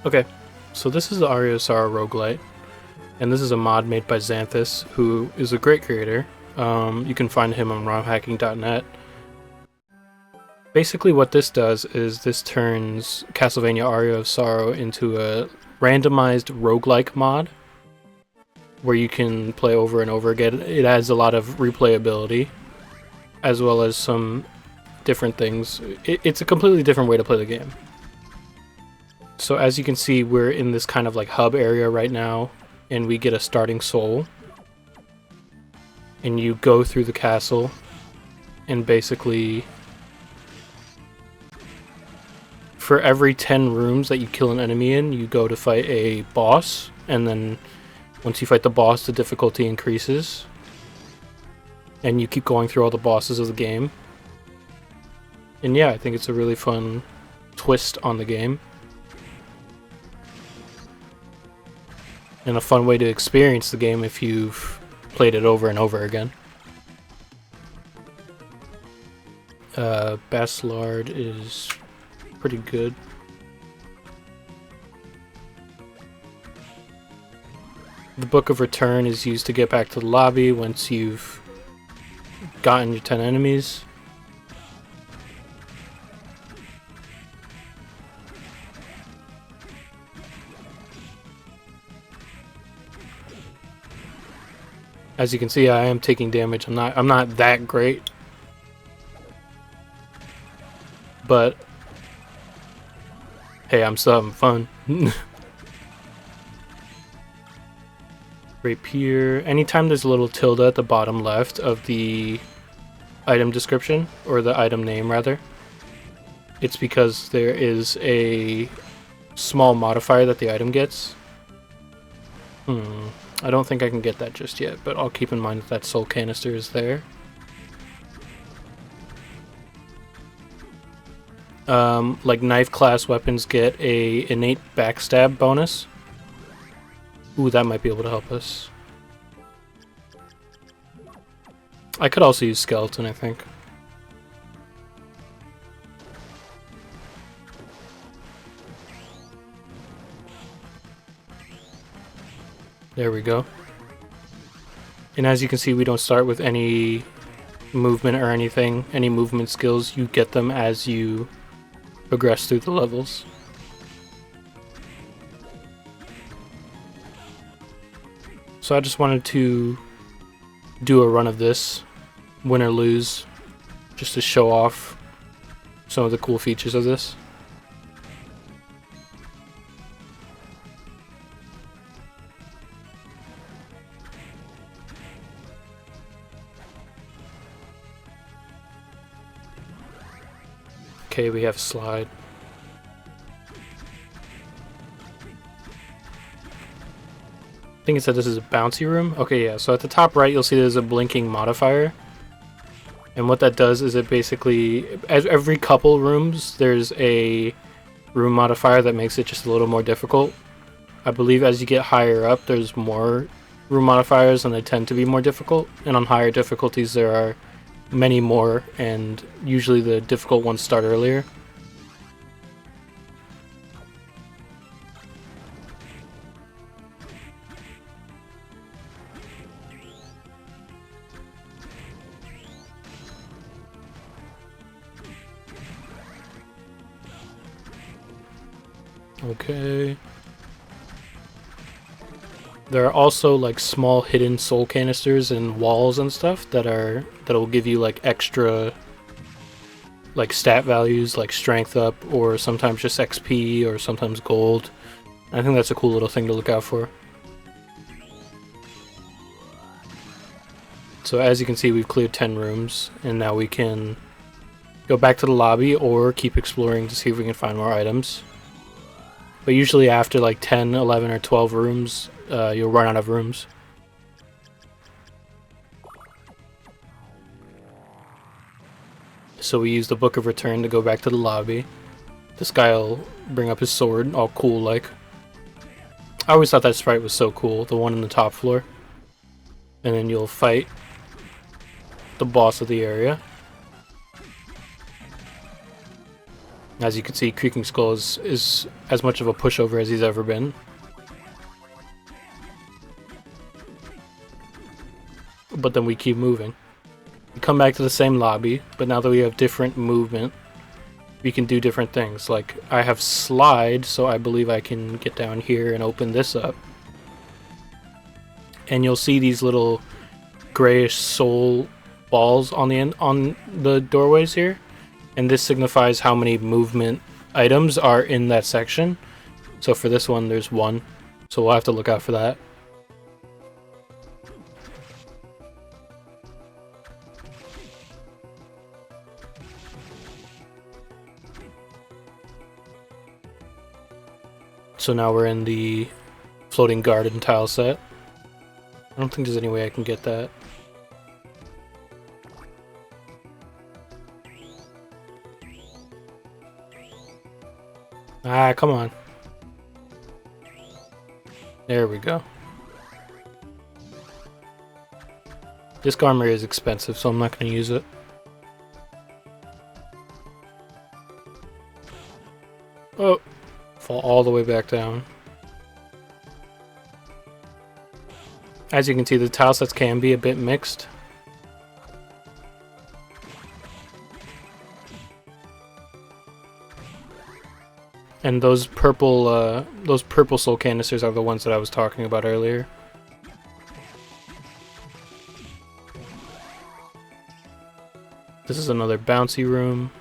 Okay, so this is the Aria roguelite, and this is a mod made by Xanthus, who is a great creator. You can find him on romhacking.net. Basically what this does is this turns Castlevania Aria of Sorrow into a randomized roguelike mod, where you can play over and over again. It adds a lot of replayability, as well as some different things. It's a completely different way to play the game. So as you can see, we're in this kind of like hub area right now, and we get a starting soul. And you go through the castle, and basically, for every 10 rooms that you kill an enemy in, you go to fight a boss, and then once you fight the boss, the difficulty increases. And you keep going through all the bosses of the game. And yeah, I think it's a really fun twist on the game. And a fun way to experience the game if you've played it over and over again. Baslard is pretty good. The Book of Return is used to get back to the lobby once you've gotten your 10 enemies. As you can see, I am taking damage. I'm not that great. But hey, I'm still having fun. Rapier. Anytime there's a little tilde at the bottom left of the item description, or the item name rather, it's because there is a small modifier that the item gets. I don't think I can get that just yet, but I'll keep in mind that soul canister is there. Like knife class weapons get a innate backstab bonus. Ooh, that might be able to help us. I could also use skeleton, I think. There we go. And as you can see, we don't start with any movement or anything. Any movement skills, you get them as you progress through the levels. So I just wanted to do a run of this, win or lose, just to show off some of the cool features of this. Okay, we have slide. I think it said this is a bouncy room. Okay, yeah, so at the top right you'll see there's a blinking modifier. And what that does is it basically, as every couple rooms, there's a room modifier that makes it just a little more difficult. I believe as you get higher up, there's more room modifiers and they tend to be more difficult. And on higher difficulties there are many more, and usually the difficult ones start earlier. Okay. There are also like small hidden soul canisters and walls and stuff that'll give you like extra like stat values, like strength up, or sometimes just XP, or sometimes gold. I think that's a cool little thing to look out for. So as you can see, we've cleared 10 rooms, and now we can go back to the lobby or keep exploring to see if we can find more items. But usually after like 10, 11, or 12 rooms, you'll run out of rooms. So we use the Book of Return to go back to the lobby. This guy will bring up his sword, all cool like. I always thought that sprite was so cool, the one on the top floor. And then you'll fight the boss of the area. As you can see, Creaking Skull is as much of a pushover as he's ever been. But then we keep moving. We come back to the same lobby, but now that we have different movement, we can do different things. Like, I have slide, so I believe I can get down here and open this up. And you'll see these little grayish soul balls on the doorways here. And this signifies how many movement items are in that section. So for this one, there's 1. So we'll have to look out for that. So now we're in the floating garden tile set. I don't think there's any way I can get that. Ah, come on. There we go. This armor is expensive, so I'm not going to use it. Oh! Fall all the way back down. As you can see, the tile sets can be a bit mixed. And those purple soul canisters are the ones that I was talking about earlier. This is another bouncy room.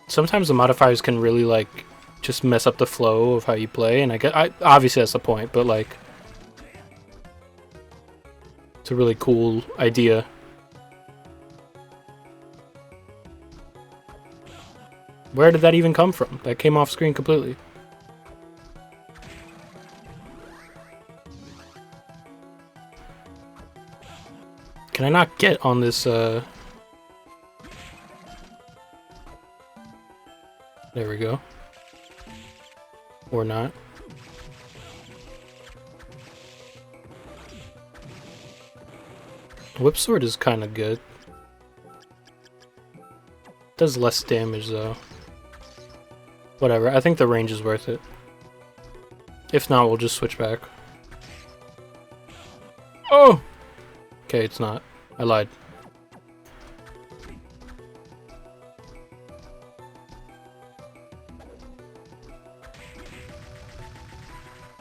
Sometimes the modifiers can really, like, just mess up the flow of how you play, and obviously that's the point, but, like, it's a really cool idea. Where did that even come from? That came off screen completely. Can I not get on this, There we go. Or not. Whip Sword is kind of good. Does less damage though. Whatever, I think the range is worth it. If not, we'll just switch back. Oh! Okay, it's not. I lied.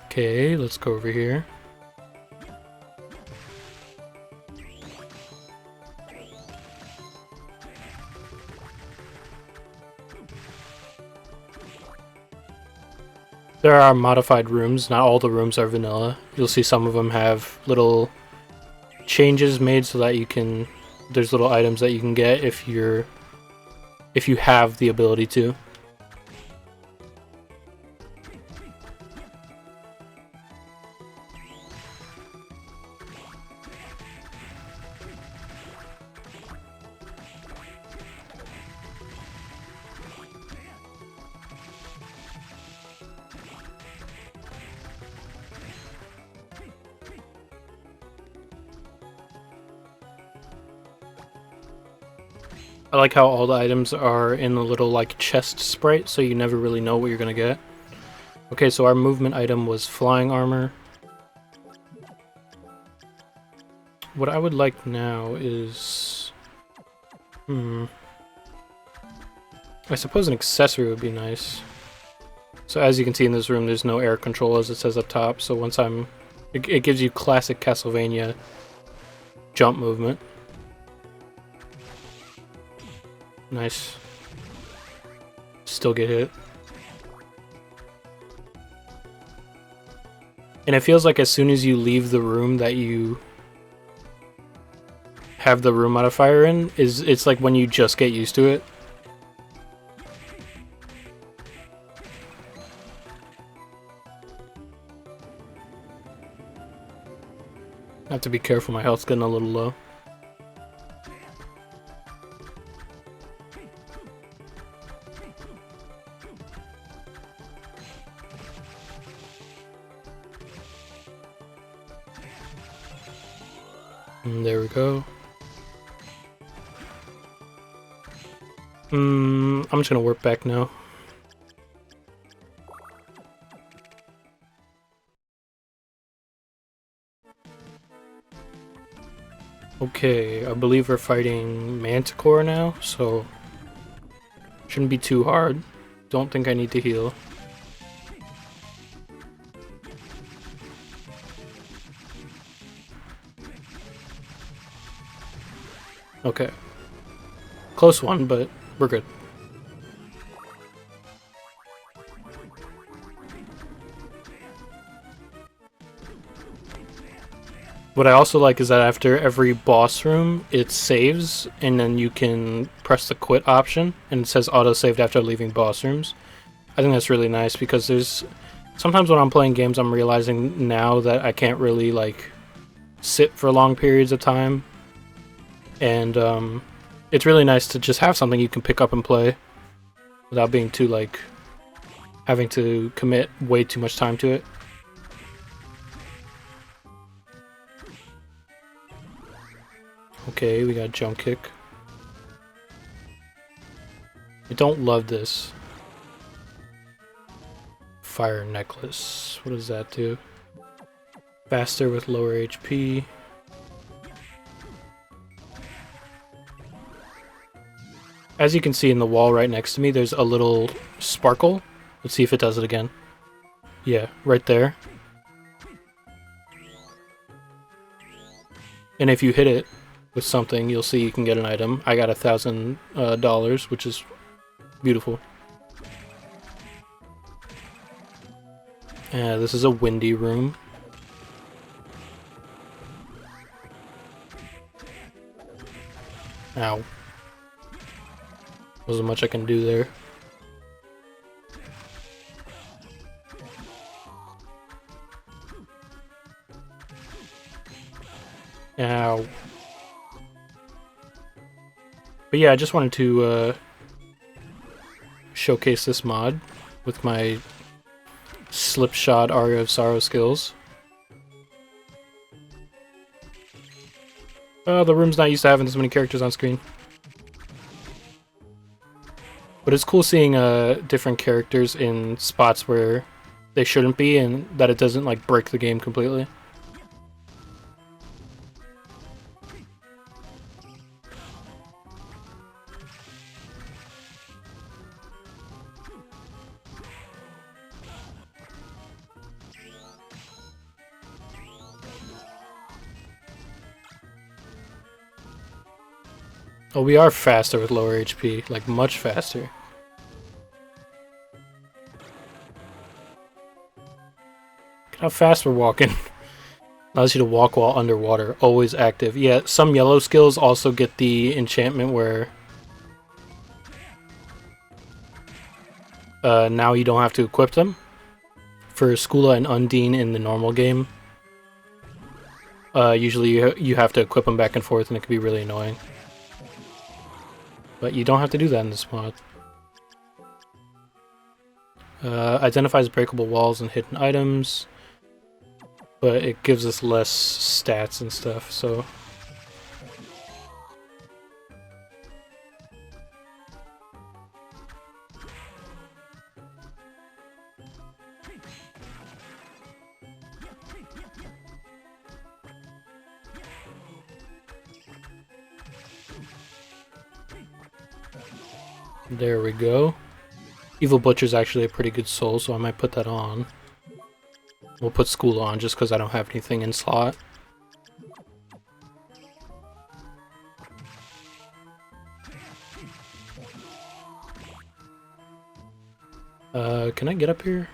Okay, let's go over here. There are modified rooms. Not all the rooms are vanilla. You'll see some of them have little changes made so that you can... There's little items that you can get if you have the ability to. I like how all the items are in a little like chest sprite, so you never really know what you're gonna get. Okay, so our movement item was flying armor. What I would like now is... I suppose an accessory would be nice. So as you can see in this room, there's no air control as it says up top, so once it gives you classic Castlevania jump movement. Nice. Still get hit. And it feels like as soon as you leave the room that you have the room modifier in, it's like when you just get used to it. I have to be careful, my health's getting a little low. And there we go. I'm just gonna warp back now. Okay, I believe we're fighting Manticore now, so shouldn't be too hard. Don't think I need to heal. Okay. Close one, but we're good. What I also like is that after every boss room, it saves, and then you can press the quit option, and it says auto-saved after leaving boss rooms. I think that's really nice, because there's... Sometimes when I'm playing games, I'm realizing now that I can't really, like, sit for long periods of time. And, it's really nice to just have something you can pick up and play without being too, like, having to commit way too much time to it. Okay, we got jump kick. I don't love this. Fire necklace. What does that do? Faster with lower HP. As you can see in the wall right next to me, there's a little sparkle. Let's see if it does it again. Yeah, right there. And if you hit it with something, you'll see you can get an item. I got $1,000, which is beautiful. This is a windy room. Ow. Wasn't much I can do there. Ow. But yeah, I just wanted to showcase this mod with my slipshod Aria of Sorrow skills. The room's not used to having this many characters on screen. But it's cool seeing different characters in spots where they shouldn't be, and that it doesn't like break the game completely. Oh, we are faster with lower HP, like much faster. Look how fast we're walking. Allows you to walk while underwater, always active. Yeah, some yellow skills also get the enchantment where now you don't have to equip them. For Skula and Undine in the normal game, usually you have to equip them back and forth, and it can be really annoying. But you don't have to do that in this mod. Identifies breakable walls and hidden items, but it gives us less stats and stuff, so... There we go. Evil Butcher's actually a pretty good soul, so I might put that on. We'll put School on just because I don't have anything in slot. Can I get up here?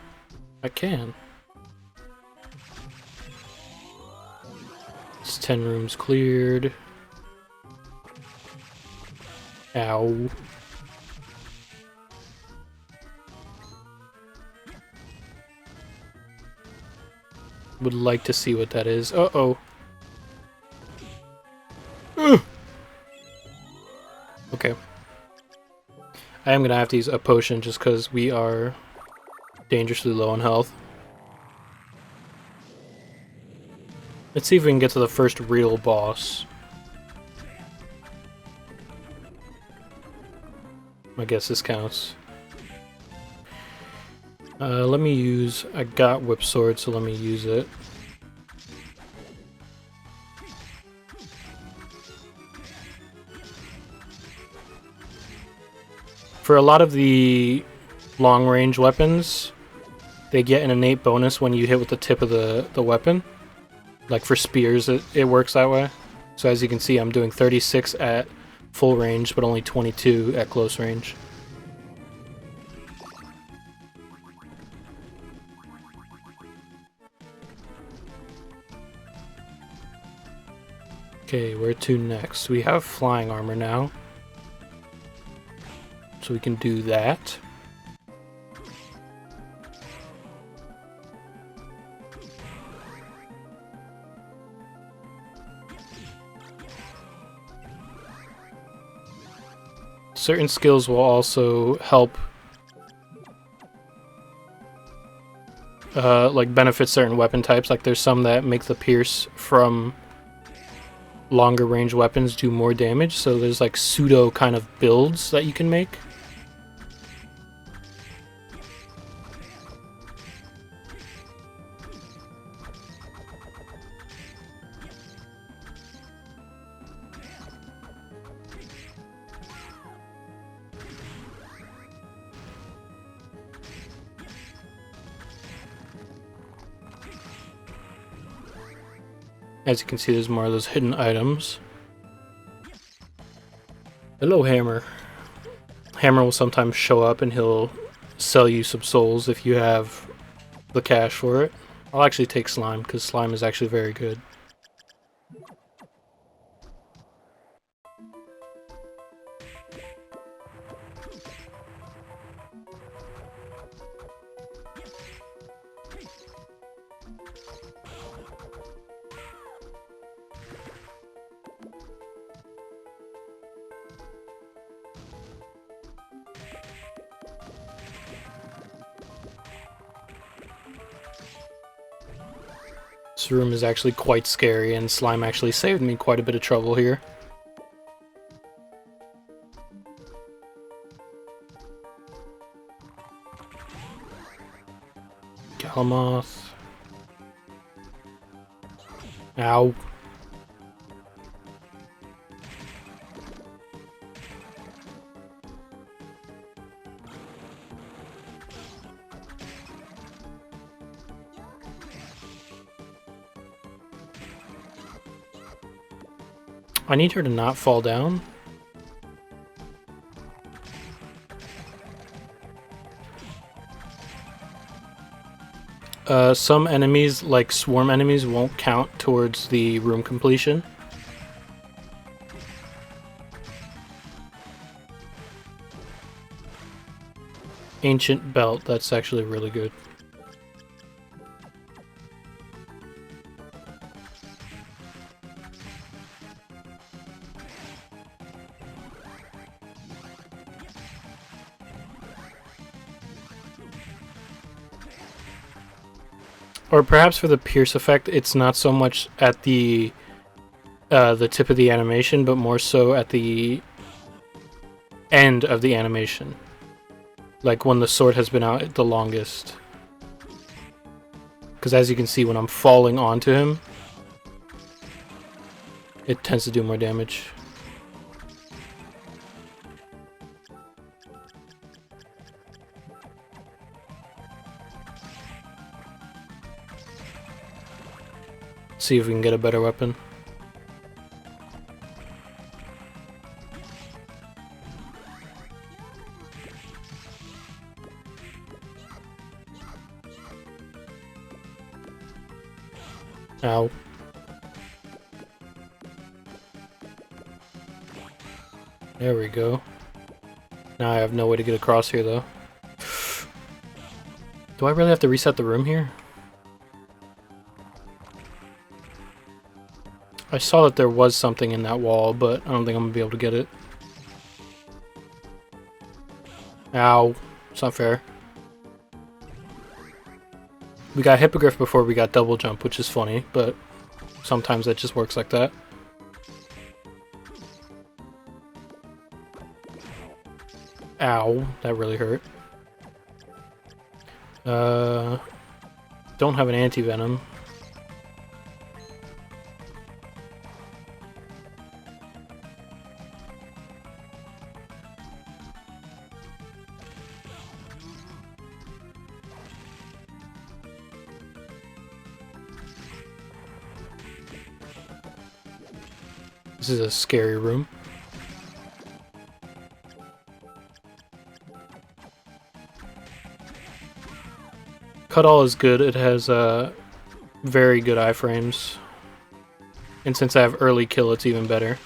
I can. It's 10 rooms cleared. Ow. Would like to see what that is. Uh-oh. Okay. I am gonna have to use a potion just because we are dangerously low on health. Let's see if we can get to the first real boss. I guess this counts. Let me use... I got Whip Sword, so let me use it. For a lot of the long-range weapons, they get an innate bonus when you hit with the tip of the weapon. Like for spears, it works that way. So as you can see, I'm doing 36 at full range, but only 22 at close range. Okay, where to next? We have flying armor now. So we can do that. Certain skills will also help like benefit certain weapon types. Like there's some that make the pierce from longer range weapons do more damage, so there's like pseudo kind of builds that you can make. As you can see, there's more of those hidden items. Hello, Hammer. Hammer will sometimes show up and he'll sell you some souls if you have the cash for it. I'll actually take Slime, because Slime is actually very good. This room is actually quite scary, and Slime actually saved me quite a bit of trouble here. Galamoth. Ow. I need her to not fall down. Some enemies, like swarm enemies, won't count towards the room completion. Ancient Belt, that's actually really good. Or perhaps for the pierce effect, it's not so much at the tip of the animation, but more so at the end of the animation. Like when the sword has been out the longest. Because as you can see, when I'm falling onto him, it tends to do more damage. See if we can get a better weapon. Ow. There we go. Now I have no way to get across here though. Do I really have to reset the room here? I saw that there was something in that wall, but I don't think I'm gonna be able to get it. Ow. It's not fair. We got Hippogriff before we got Double Jump, which is funny, but sometimes that just works like that. Ow, that really hurt. Don't have an anti-venom. This is a scary room. Cut all is good. It has very good iframes. And since I have early kill, it's even better.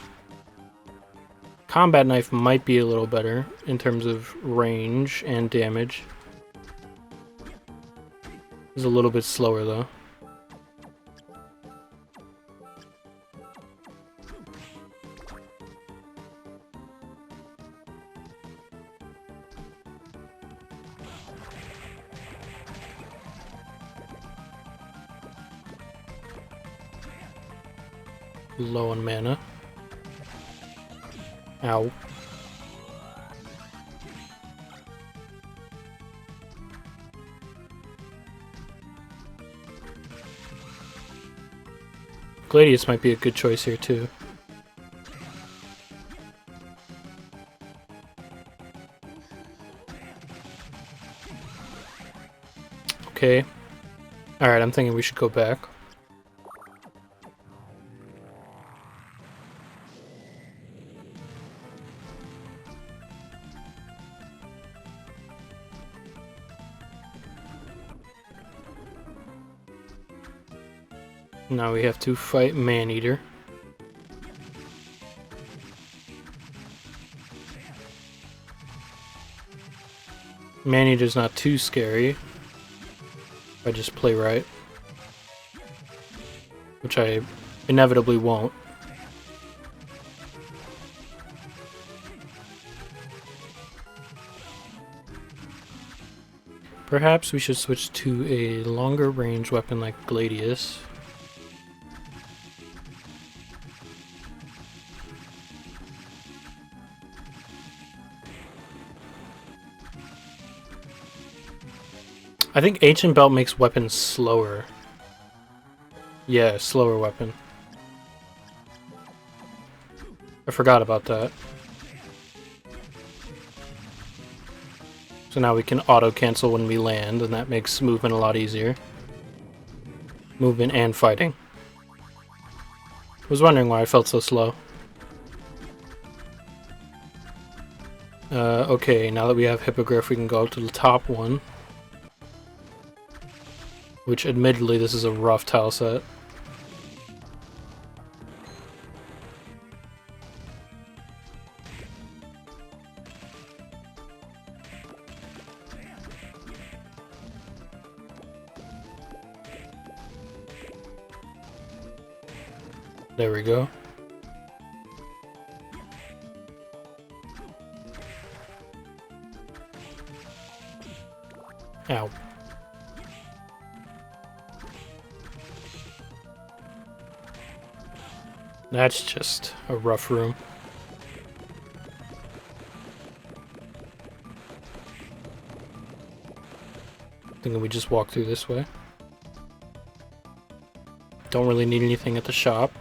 Combat knife might be a little better in terms of range and damage. It's a little bit slower though. Low on mana. Ow. Gladius might be a good choice here too. Okay. Alright, I'm thinking we should go back. Now we have to fight Maneater. Maneater's not too scary if I just play right, which I inevitably won't. Perhaps we should switch to a longer range weapon like Gladius. I think Ancient Belt makes weapons slower. Yeah, slower weapon. I forgot about that. So now we can auto-cancel when we land, and that makes movement a lot easier. Movement and fighting. I was wondering why I felt so slow. Okay, now that we have Hippogriff, we can go to the top one. Which, admittedly, this is a rough tile set. There we go. Ow. That's just a rough room. Thinking we just walk through this way. Don't really need anything at the shop.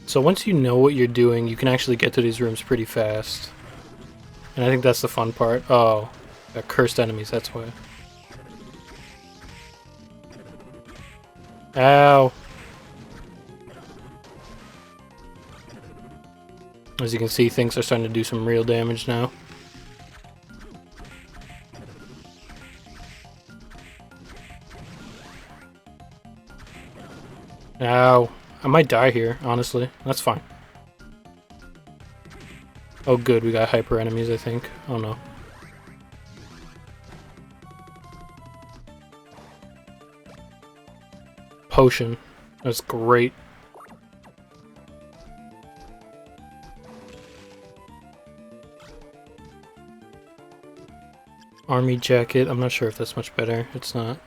So once you know what you're doing, you can actually get to these rooms pretty fast. And I think that's the fun part. Oh. Got cursed enemies, that's why. Ow! As you can see, things are starting to do some real damage now. Ow. I might die here, honestly. That's fine. Oh good, we got hyper enemies, I think. Oh no. Potion. That's great. Army jacket. I'm not sure if that's much better. It's not.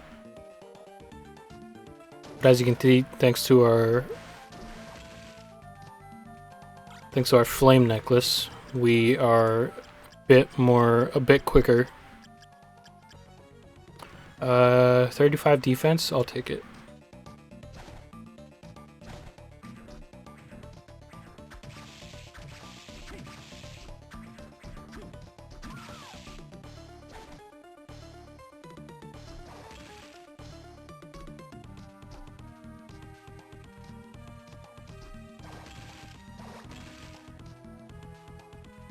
But as you can see, thanks to our flame necklace, we are a bit quicker. 35 defense, I'll take it.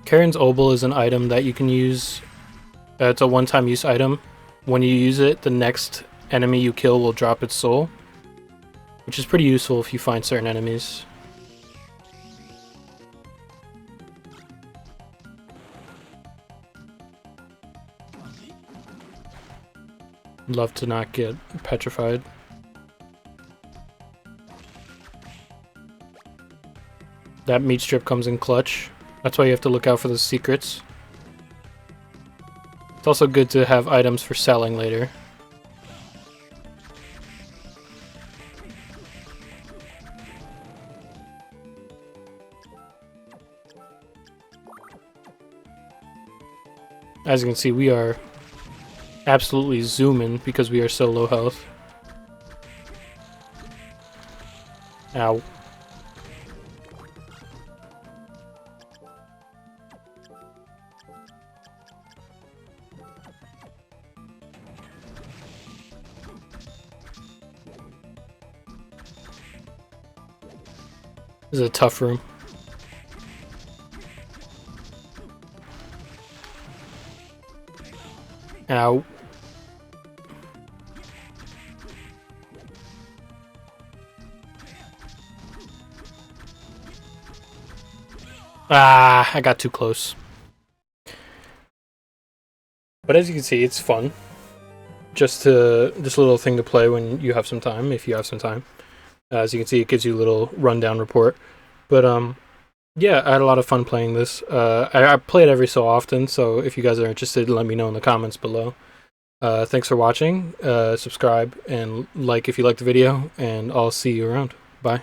Karen's Obol is an item that you can use. It's a one-time use item. When you use it, the next enemy you kill will drop its soul, which is pretty useful if you find certain enemies. Love to not get petrified. That meat strip comes in clutch. That's why you have to look out for the secrets. It's also good to have items for selling later. As you can see, we are absolutely zooming because we are so low health. Ow. This is a tough room. Ow. Ah, I got too close. But as you can see, it's fun. Just a little thing to play when you have some time, if you have some time. As you can see, it gives you a little rundown report. But yeah, I had a lot of fun playing this. I play it every so often, so if you guys are interested, let me know in the comments below. Thanks for watching. Subscribe and like if you liked the video, and I'll see you around. Bye.